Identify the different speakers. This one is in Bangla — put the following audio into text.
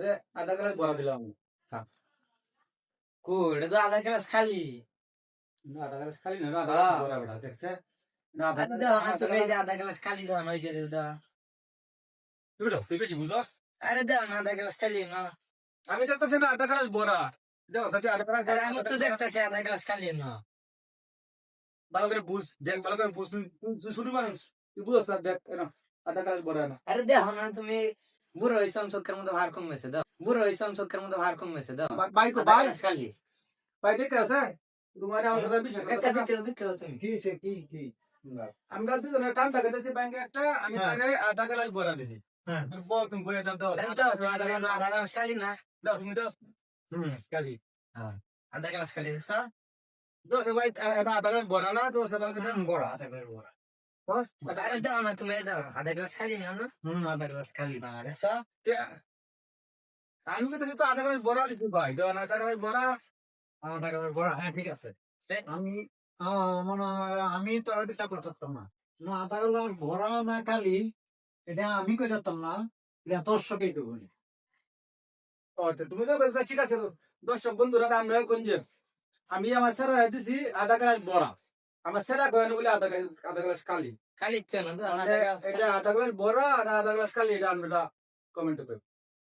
Speaker 1: তোরে আধা গ্লাস বড়া দিলাম।
Speaker 2: কো এটা তো আধা গ্লাস খালি।
Speaker 1: না আধা গ্লাস খালি না, আধা গ্লাস বড়া বেটা দেখছে না, আধা
Speaker 2: আর দাও না তুমি এই যে
Speaker 1: গ্লাস।
Speaker 2: আধা গ্লাস খালি দাও না, ওই যে দাও।
Speaker 1: তুই বেশি বুঝস।
Speaker 2: আরে দাও না আধা গ্লাস খালি না।
Speaker 1: আমি দেখতেছি না আধা গ্লাস বড়া। দেখো তুই আধা গ্লাস
Speaker 2: আরে আমি তো দেখতেছি আধা গ্লাস খালি না।
Speaker 1: ভালো করে বুঝ, দেখ ভালো করে বুঝ। তুই শুরু মানুষ, তুই বুঝস না, দেখ না আধা গ্লাস বড়া না।
Speaker 2: আরে দেখো না তুমি, বুড়ো হয়েছে চোখের মধ্যে ভার কমেছে দাও, বুড়ো হয়েছে চোখের মধ্যে ভার কমেছে দাও।
Speaker 1: ভাই কো
Speaker 2: আধা
Speaker 1: ভাই,
Speaker 2: গ্লাস খালি।
Speaker 1: ভাই দেখতে আছে তোমার আমার কথা বিশ্বাস করতেছ
Speaker 2: একটা
Speaker 1: না।
Speaker 2: দিতে তুমি।
Speaker 3: কি
Speaker 1: আমি কাল দিতে না টাইম টাকা দিছি ব্যাংকে একটা, আমি তাকে আধা গ্লাস বড়া দিছি।
Speaker 3: হ্যাঁ
Speaker 1: বল তুমি বলে দাও দাও
Speaker 2: আধা গ্লাস খালি না।
Speaker 1: দাও তুমি দাও
Speaker 3: কালি
Speaker 2: হ্যাঁ, আধা গ্লাস খালি দেখছো।
Speaker 1: দোষ ভাই, এটা আধা গ্লাস বড়া না দোষ ভাই কথা।
Speaker 3: বড় আধা গ্লাস বড়
Speaker 2: আরে দাও না তুমি, দাও আধা গ্লাস খালি না না।
Speaker 3: আধা গ্লাস খালি
Speaker 2: দেখছো।
Speaker 1: আমি কিন্তু তো আধা গ্লাস বড়া দিছি ভাই, দাও না আধা গ্লাস বড়া।
Speaker 3: আধা গ্লাস বড়, হ্যাঁ ঠিক আছে। আমি মনে হয় আমি তো আর ডিসাইড করতাম না, না আধা গ্লাস বড় না খালি, এটা আমি কই করতাম না, এটা দর্শকই তো বলি।
Speaker 1: ও তুমি তো বলতে ঠিক আছে, দর্শক বন্ধুরা আমরা কোনজন, আমি আমার স্যার দিছি আধা গ্লাস বড়া, আমার স্যার কয়েন বলে আধা গ্লাস কালি।
Speaker 2: খালি তো না দাও না
Speaker 1: এটা আধা গ্লাস বড়া না আধা গ্লাস কালি, এটা আমরা কমেন্ট করব।